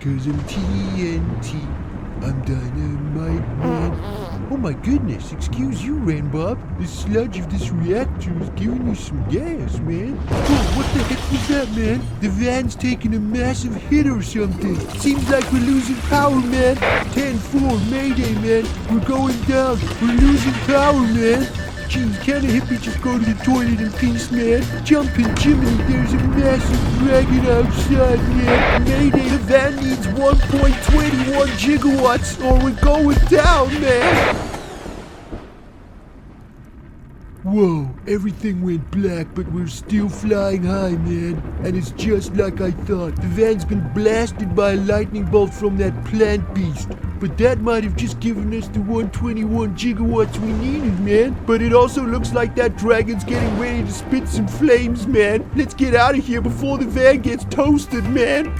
'cause I'm TNT. I'm dynamite, man. Oh my goodness, excuse you, Renbob. The sludge of this reactor is giving you some gas, man. Oh, what the heck was that, man? The van's taking a massive hit or something. Seems like we're losing power, man. 10-4, Mayday, man. We're going down. We're losing power, man. Jeez, can a hippie just go to the toilet in peace, man? Jumping Jiminy, there's a massive dragon outside, man. Mayday, the van needs 1.21 gigawatts or we're going down, man. Whoa, everything went black, but we're still flying high, man. And it's just like I thought. The van's been blasted by a lightning bolt from that plant beast. But that might have just given us the 121 gigawatts we needed, man. But it also looks like that dragon's getting ready to spit some flames, man. Let's get out of here before the van gets toasted, man.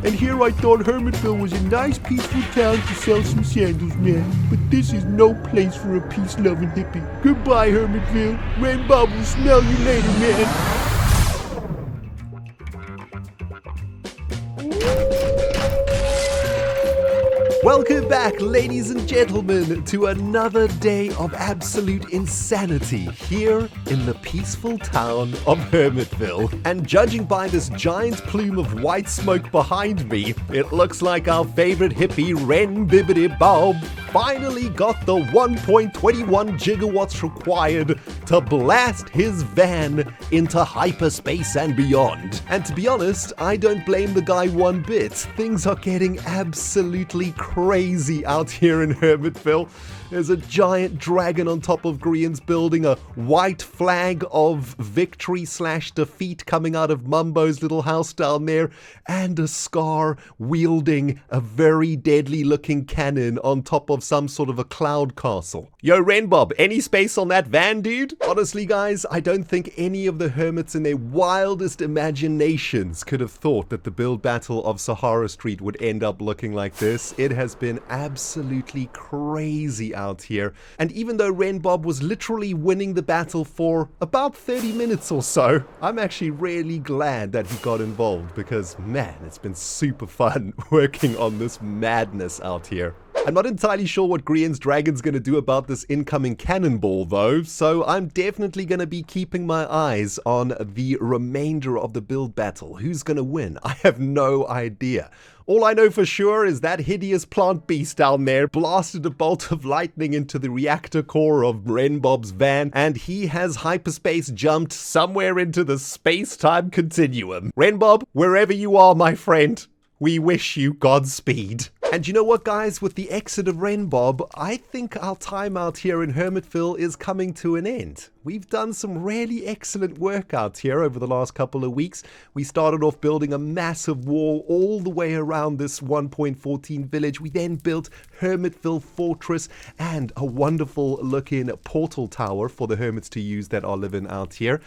And here I thought Hermitville was a nice, peaceful town to sell some sandals, man. But this is no place for a peace-loving hippie. Goodbye, Hermitville. Renbob will smell you later, man. Welcome back, ladies and gentlemen, to another day of absolute insanity here in the peaceful town of Hermitville. And judging by this giant plume of white smoke behind me, it looks like our favorite hippie Renbob finally got the 1.21 gigawatts required to blast his van into hyperspace and beyond. And to be honest, I don't blame the guy one bit. Things are getting absolutely crazy out here in Hermitville. There's a giant dragon on top of Grian's building, a white flag of victory/defeat coming out of Mumbo's little house down there, and a Scar wielding a very deadly looking cannon on top of some sort of a cloud castle. Yo, Renbob, any space on that van, dude? Honestly, guys, I don't think any of the Hermits in their wildest imaginations could have thought that the build battle of Sahara Street would end up looking like this. It has been absolutely crazy out here. And even though Renbob was literally winning the battle for about 30 minutes or so, I'm actually really glad that he got involved because, man, it's been super fun working on this madness out here. I'm not entirely sure what Grian's dragon's going to do about this incoming cannonball though, so I'm definitely going to be keeping my eyes on the remainder of the build battle. Who's going to win? I have no idea. All I know for sure is that hideous plant beast down there blasted a bolt of lightning into the reactor core of Renbob's van, and he has hyperspace jumped somewhere into the space-time continuum. Renbob, wherever you are, my friend, we wish you Godspeed. And you know what, guys? With the exit of Renbob, I think our time out here in Hermitville is coming to an end. We've done some really excellent work out here over the last couple of weeks. We started off building a massive wall all the way around this 1.14 village. We then built Hermitville Fortress and a wonderful looking portal tower for the Hermits to use that are living out here.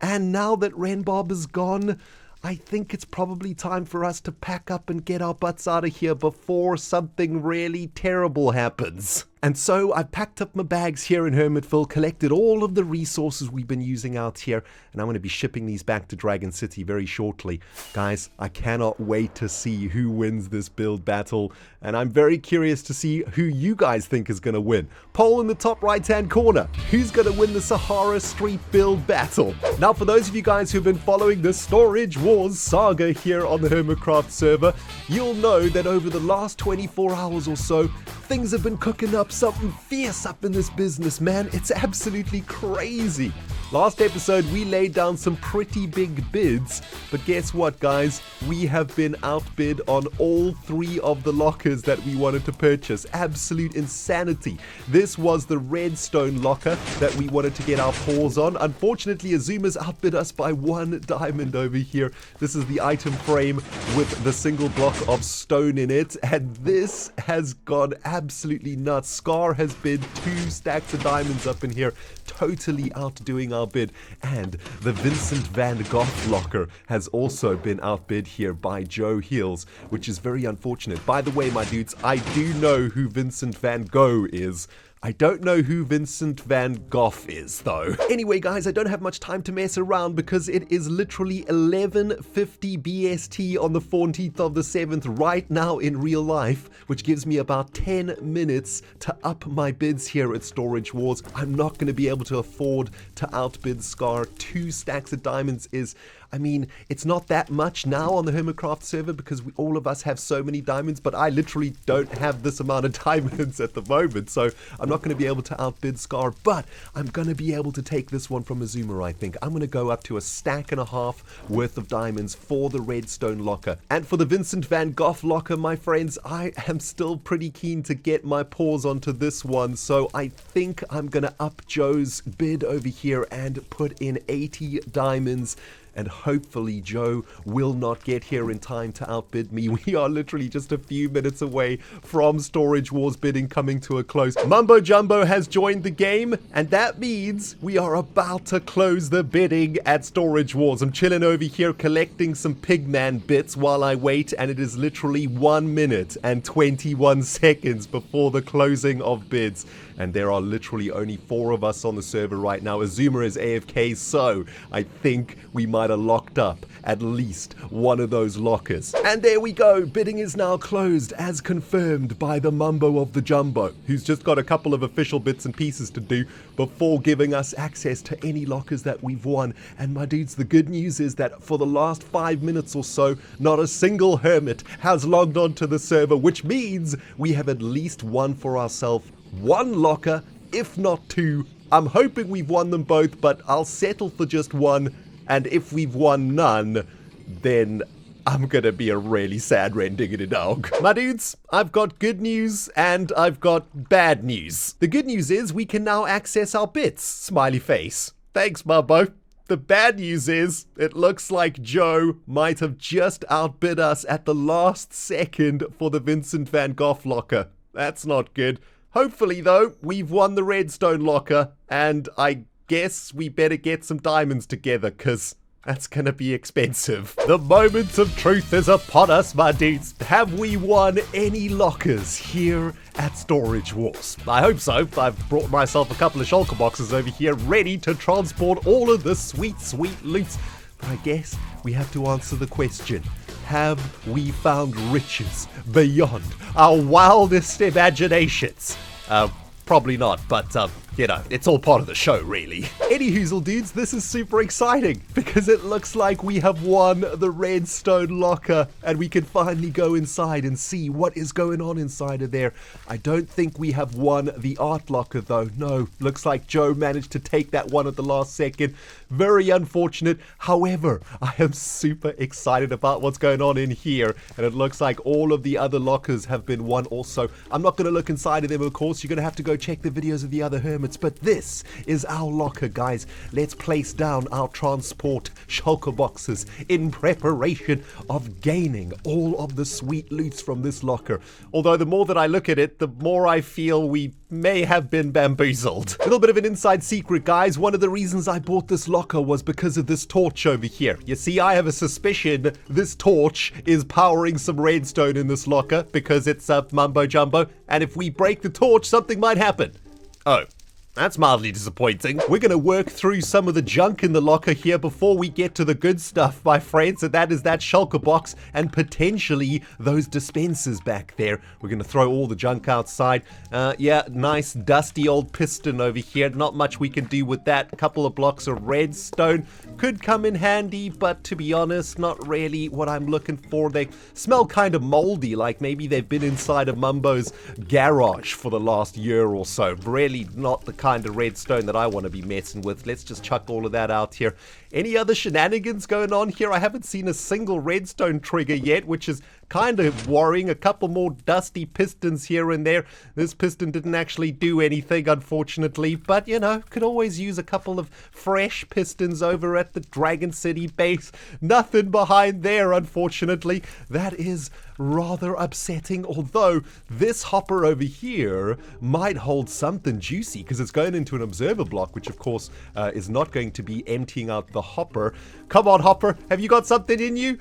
And now that Renbob is gone, I think it's probably time for us to pack up and get our butts out of here before something really terrible happens. And so I packed up my bags here in Hermitville, collected all of the resources we've been using out here, and I'm going to be shipping these back to Dragon City very shortly. Guys, I cannot wait to see who wins this build battle, and I'm very curious to see who you guys think is going to win. Poll in the top right-hand corner. Who's going to win the Sahara Street build battle? Now, for those of you guys who've been following the Storage Wars saga here on the HermitCraft server, you'll know that over the last 24 hours or so, things have been cooking up something fierce up in this business, man. It's absolutely crazy. Last episode, we laid down some pretty big bids, but guess what, guys? We have been outbid on all 3 of the lockers that we wanted to purchase. Absolute insanity. This was the Redstone Locker that we wanted to get our paws on. Unfortunately, Azuma's outbid us by 1 diamond over here. This is the item frame with the single block of stone in it, and this has gone absolutely nuts. Scar has bid 2 stacks of diamonds up in here, totally outdoing our bid. And the Vincent Van Gogh locker has also been outbid here by Joe Heels, which is very unfortunate. By the way, my dudes, I do know who Vincent Van Gogh is. I don't know who Vincent van Gogh is, though. Anyway, guys, I don't have much time to mess around because it is literally 11:50 BST on the 14th of the 7th right now in real life, which gives me about 10 minutes to up my bids here at Storage Wars. I'm not going to be able to afford to outbid Scar. 2 stacks of diamonds is, I mean, it's not that much now on the HermitCraft server because all of us have so many diamonds, but I literally don't have this amount of diamonds at the moment, so I'm not going to be able to outbid Scar, but I'm going to be able to take this one from Azuma, I think. I'm going to go up to 1.5 stacks worth of diamonds for the Redstone Locker. And for the Vincent van Gogh Locker, my friends, I am still pretty keen to get my paws onto this one, so I think I'm going to up Joe's bid over here and put in 80 diamonds. And hopefully Joe will not get here in time to outbid me. We are literally just a few minutes away from Storage Wars bidding coming to a close. Mumbo Jumbo has joined the game, and that means we are about to close the bidding at Storage Wars. I'm chilling over here collecting some Pigman bits while I wait, and it is literally 1 minute and 21 seconds before the closing of bids. And there are literally only 4 of us on the server right now. Azuma is AFK, so I think we might have locked up at least one of those lockers. And there we go. Bidding is now closed as confirmed by the Mumbo of the Jumbo, who's just got a couple of official bits and pieces to do before giving us access to any lockers that we've won. And my dudes, the good news is that for the last 5 minutes or so, not a single hermit has logged onto the server, which means we have at least won for ourselves 1 locker, if not 2. I'm hoping we've won them both, but I'll settle for just 1. And if we've won none, then I'm gonna be a really sad Rendog. My dudes, I've got good news and I've got bad news. The good news is we can now access our bits. Smiley face. Thanks, Mumbo. The bad news is, it looks like Joe might have just outbid us at the last second for the Vincent van Gogh Locker. That's not good. Hopefully, though, we've won the Redstone Locker, and I guess we better get some diamonds together, because that's going to be expensive. The moment of truth is upon us, my dudes. Have we won any lockers here at Storage Wars? I hope so. I've brought myself a couple of shulker boxes over here ready to transport all of the sweet, sweet loot. But I guess we have to answer the question. Have we found riches beyond our wildest imaginations? Probably not, but, you know, it's all part of the show, really. Any hoozle dudes, this is super exciting because it looks like we have won the Redstone Locker and we can finally go inside and see what is going on inside of there. I don't think we have won the art locker, though. No, looks like Joe managed to take that one at the last second. Very unfortunate. However, I am super excited about what's going on in here, and it looks like all of the other lockers have been won also. I'm not going to look inside of them, of course. You're going to have to go check the videos of the other hermits, but this is our locker, guys. Let's place down our transport shulker boxes in preparation of gaining all of the sweet loots from this locker. Although the more that I look at it, the more I feel we may have been bamboozled. A little bit of an inside secret, guys. One of the reasons I bought this locker was because of this torch over here. You see, I have a suspicion this torch is powering some redstone in this locker because it's mumbo jumbo, and if we break the torch, something might happen. Oh, that's mildly disappointing. We're going to work through some of the junk in the locker here before we get to the good stuff, my friends, and that is that shulker box and potentially those dispensers back there. We're going to throw all the junk outside. Yeah, nice dusty old piston over here. Not much we can do with that. A couple of blocks of redstone could come in handy, but to be honest, not really what I'm looking for. They smell kind of moldy, like maybe they've been inside of Mumbo's garage for the last year or so. Really not the kind of redstone that I want to be messing with. Let's just chuck all of that out here. Any other shenanigans going on here? I haven't seen a single redstone trigger yet, which is kind of worrying. A couple more dusty pistons here and there. This piston didn't actually do anything, unfortunately, but you know, could always use a couple of fresh pistons over at the Dragon City base. Nothing behind there, unfortunately. That is rather upsetting, although this hopper over here might hold something juicy because it's going into an observer block, which of course is not going to be emptying out the hopper. Come on, hopper, have you got something in you?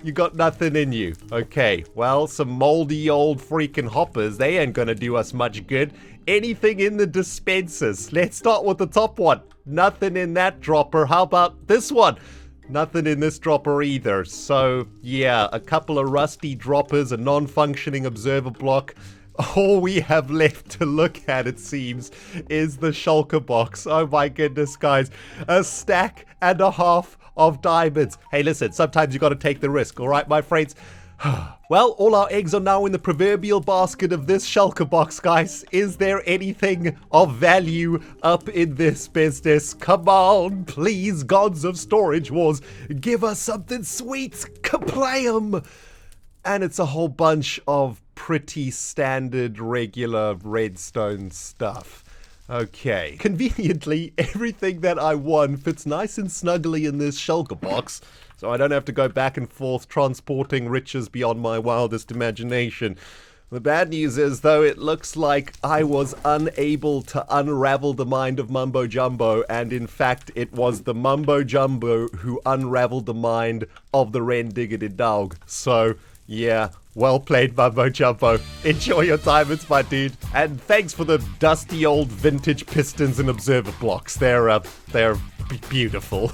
You got nothing in you. Okay, well, some moldy old freaking hoppers, they ain't gonna do us much good. anything in the dispensers? Let's start with the top one. Nothing in that dropper. How about this one? Nothing in this dropper either. So, yeah, a couple of rusty droppers, a non-functioning observer block. All we have left to look at, it seems, is the shulker box. Oh my goodness, guys. A stack and a half of diamonds. Hey, listen, sometimes you got to take the risk, all right, my friends? Well, all our eggs are now in the proverbial basket of this shulker box, guys. Is there anything of value up in this business? Come on, please, gods of Storage Wars, give us something sweet. Kablam! And it's a whole bunch of pretty standard, regular redstone stuff. Okay. Conveniently, everything that I won fits nice and snugly in this shulker box, so I don't have to go back and forth transporting riches beyond my wildest imagination. The bad news is, though, it looks like I was unable to unravel the mind of Mumbo Jumbo, and in fact, it was the Mumbo Jumbo who unraveled the mind of the Rendog. So, yeah, well played, Mumbo Jumbo. Enjoy your diamonds, my dude. And thanks for the dusty old vintage pistons and observer blocks. They're beautiful.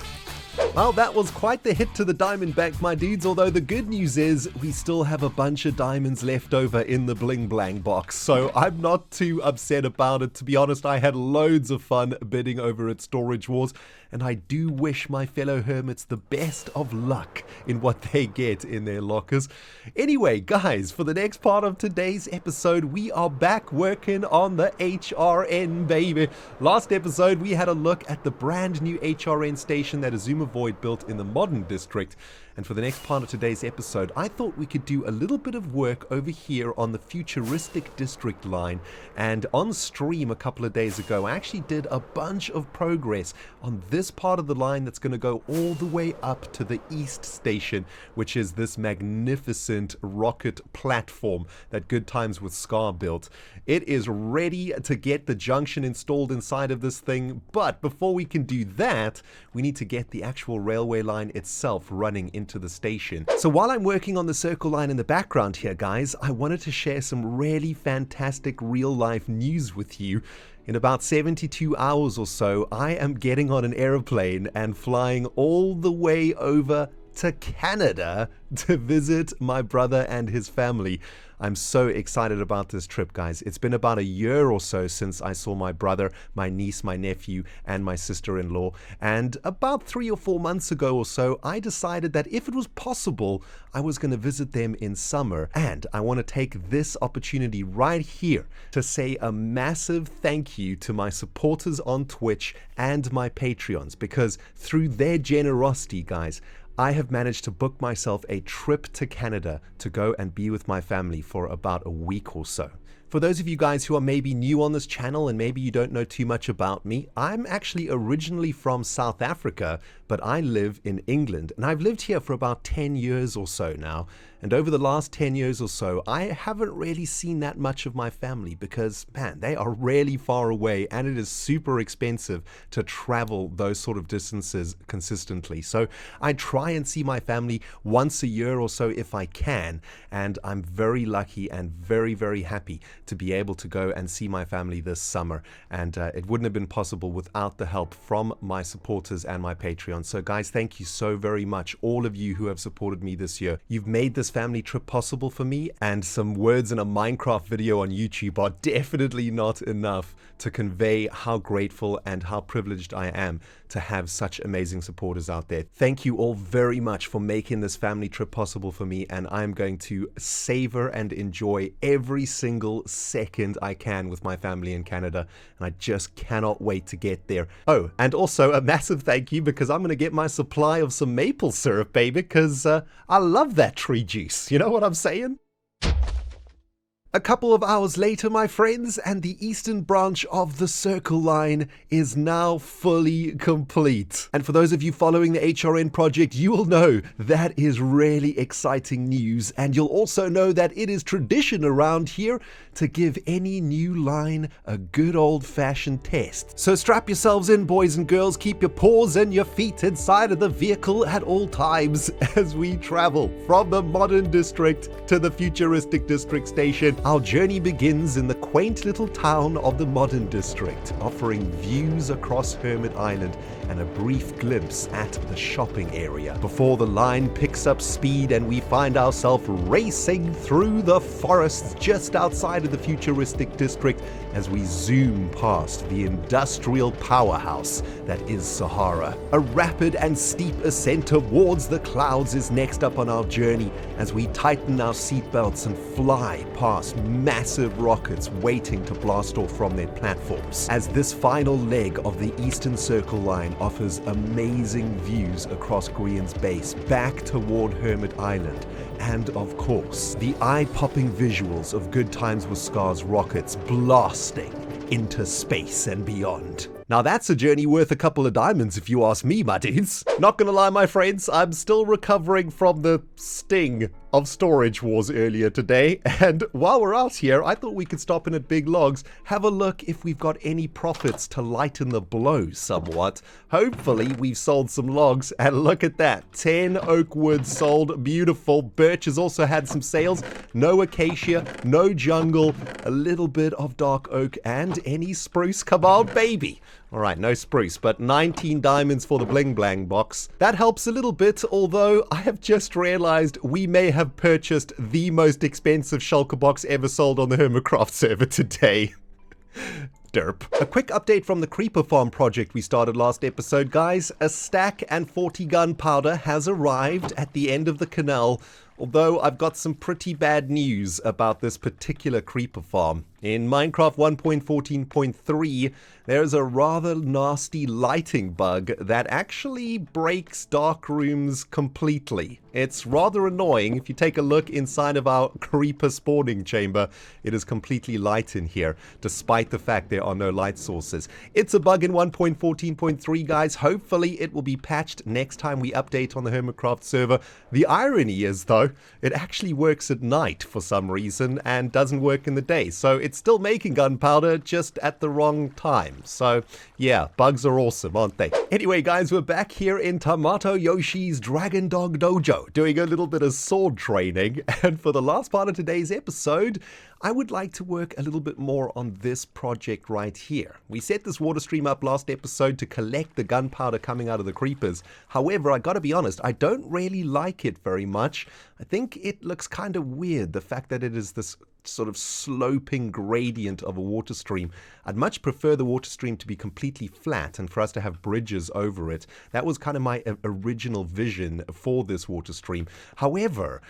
Well, that was quite the hit to the diamond bank, my dudes, although the good news is we still have a bunch of diamonds left over in the bling blang box, so I'm not too upset about it. To be honest, I had loads of fun bidding over at Storage Wars, and I do wish my fellow hermits the best of luck in what they get in their lockers. Anyway, guys, for the next part of today's episode, we are back working on the HRN, baby. Last episode, we had a look at the brand new HRN station that Azuma Void built in the modern district. And for the next part of today's episode, I thought we could do a little bit of work over here on the futuristic district line. And on stream a couple of days ago, I actually did a bunch of progress on this part of the line that's going to go all the way up to the east station, which is this magnificent rocket platform that Good Times with Scar built. It is ready to get the junction installed inside of this thing, but before we can do that, we need to get the actual railway line itself running into the station. So while I'm working on the circle line in the background here, guys, I wanted to share some really fantastic real-life news with you. In about 72 hours or so, I am getting on an airplane and flying all the way over to Canada to visit my brother and his family. I'm so excited about this trip, guys. It's been about a year or so since I saw my brother, my niece, my nephew, and my sister-in-law. And about 3 or 4 months ago or so, I decided that if it was possible, I was going to visit them in summer. And I want to take this opportunity right here to say a massive thank you to my supporters on Twitch and my Patreons, because through their generosity, guys, I have managed to book myself a trip to Canada to go and be with my family for about a week or so. For those of you guys who are maybe new on this channel and maybe you don't know too much about me, I'm actually originally from South Africa, but I live in England, and I've lived here for about 10 years or so now. And over the last 10 years or so, I haven't really seen that much of my family because, man, they are really far away and it is super expensive to travel those sort of distances consistently. So I try and see my family once a year or so if I can, and I'm very lucky and very, very happy to be able to go and see my family this summer. And it wouldn't have been possible without the help from my supporters and my Patreon. So guys, thank you so very much, all of you who have supported me this year. You've made this family trip possible for me, and some words in a Minecraft video on YouTube are definitely not enough to convey how grateful and how privileged I am to have such amazing supporters out there. Thank you all very much for making this family trip possible for me, and I'm going to savor and enjoy every single second I can with my family in Canada, and I just cannot wait to get there. Oh, and also a massive thank you because I'm going to get my supply of some maple syrup, baby, because I love that tree juice. You know what I'm saying? A couple of hours later, my friends, and the eastern branch of the Circle Line is now fully complete. And for those of you following the HRN project, you will know that is really exciting news. And you'll also know that it is tradition around here to give any new line a good old-fashioned test. So strap yourselves in, boys and girls. Keep your paws and your feet inside of the vehicle at all times as we travel from the modern district to the futuristic district station. Our journey begins in the quaint little town of the Modern District, offering views across Hermit Island and a brief glimpse at the shopping area, before the line picks up speed and we find ourselves racing through the forests just outside of the futuristic district as we zoom past the industrial powerhouse that is Sahara. A rapid and steep ascent towards the clouds is next up on our journey as we tighten our seatbelts and fly past massive rockets waiting to blast off from their platforms, as this final leg of the Eastern Circle line offers amazing views across Grian's base back toward Hermit Island, and of course the eye-popping visuals of Good Times with Scar's rockets blasting into space and beyond. Now that's a journey worth a couple of diamonds if you ask me, my dudes. Not gonna lie, my friends, I'm still recovering from the sting of storage wars earlier today, and while we're out here, I thought we could stop in at Big Logs, have a look if we've got any profits to lighten the blow somewhat. Hopefully we've sold some logs, and look at that, 10 oak wood sold, beautiful. Birch has also had some sales, no acacia, no jungle, a little bit of dark oak, and any spruce. Come on, baby. Alright, no spruce, but 19 diamonds for the bling blang box. That helps a little bit, although I have just realized we may have purchased the most expensive shulker box ever sold on the HermitCraft server today. Derp. A quick update from the creeper farm project we started last episode, guys. A stack and 40 gunpowder has arrived at the end of the canal, although I've got some pretty bad news about this particular creeper farm. In Minecraft 1.14.3, there's a rather nasty lighting bug that actually breaks dark rooms completely. It's rather annoying. If you take a look inside of our creeper spawning chamber, it is completely light in here, despite the fact there are no light sources. It's a bug in 1.14.3, guys. Hopefully it will be patched next time we update on the HermitCraft server. The irony is, though, it actually works at night for some reason and doesn't work in the day. So it's still making gunpowder, just at the wrong time. So yeah, bugs are awesome, aren't they? Anyway, guys, we're back here in Tomato Yoshi's Dragon Dog Dojo, doing a little bit of sword training. And for the last part of today's episode, I would like to work a little bit more on this project right here. We set this water stream up last episode to collect the gunpowder coming out of the creepers. However, I gotta be honest, I don't really like it very much. I think it looks kind of weird, the fact that it is this sort of sloping gradient of a water stream. I'd much prefer the water stream to be completely flat and for us to have bridges over it. That was kind of my original vision for this water stream. However,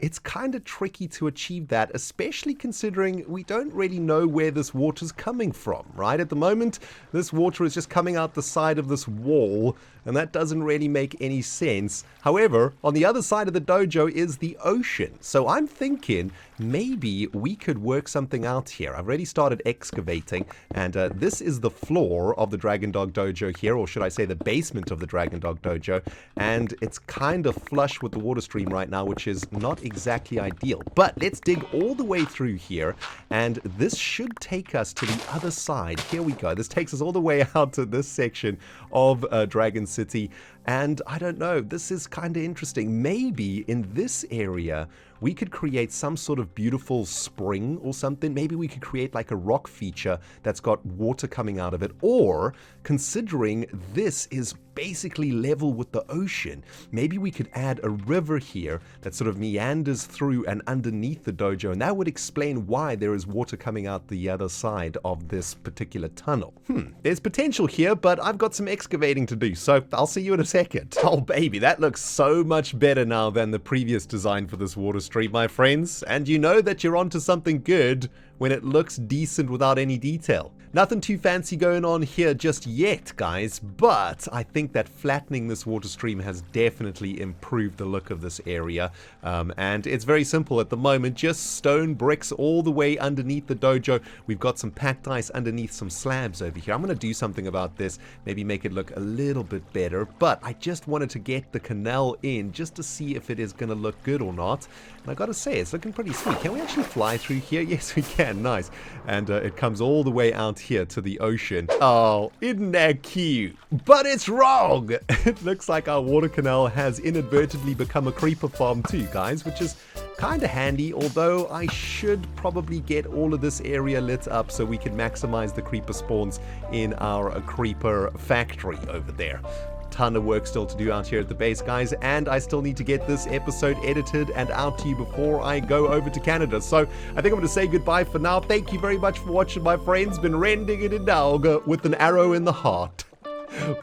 it's kind of tricky to achieve that, especially considering we don't really know where this water's coming from, right? At the moment, this water is just coming out the side of this wall, and that doesn't really make any sense. However, on the other side of the dojo is the ocean. So I'm thinking maybe we could work something out here. I've already started excavating, and this is the floor of the Dragon Dog Dojo here, or should I say the basement of the Dragon Dog Dojo, and it's kind of flush with the water stream right now, which is not exactly ideal. But let's dig all the way through here, and this should take us to the other side. Here we go. This takes us all the way out to this section of Dragon City, and I don't know, this is kind of interesting. Maybe in this area we could create some sort of beautiful spring or something. Maybe we could create like a rock feature that's got water coming out of it. Or, considering this is basically level with the ocean, maybe we could add a river here that sort of meanders through and underneath the dojo, and that would explain why there is water coming out the other side of this particular tunnel. There's potential here, but I've got some excavating to do, so I'll see you in a second. Oh baby, that looks so much better now than the previous design for this water stream, my friends, and you know that you're onto something good when it looks decent without any detail. Nothing too fancy going on here just yet, guys, but I think that flattening this water stream has definitely improved the look of this area, and it's very simple at the moment, just stone bricks all the way underneath the dojo. We've got some packed ice underneath some slabs over here. I'm going to do something about this, maybe make it look a little bit better, but I just wanted to get the canal in just to see if it is going to look good or not, and I gotta say, it's looking pretty sweet. Can we actually fly through here? Yes, we can. Nice. And it comes all the way out here to the ocean. Oh, isn't that cute? But it's wrong! It looks like our water canal has inadvertently become a creeper farm too, guys, which is kind of handy, although I should probably get all of this area lit up so we can maximize the creeper spawns in our creeper factory over there. Ton of work still to do out here at the base, guys, and I still need to get this episode edited and out to you before I go over to Canada. So I think I'm going to say goodbye for now. Thank you very much for watching, my friends. Been Rendog and Rendog with an arrow in the heart.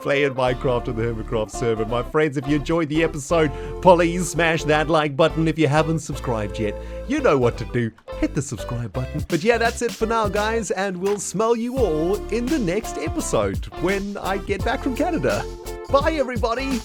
Playing Minecraft on the HermitCraft server. My friends, if you enjoyed the episode, please smash that like button. If you haven't subscribed yet, you know what to do. Hit the subscribe button. But yeah, that's it for now, guys, and we'll smell you all in the next episode when I get back from Canada. Bye, everybody!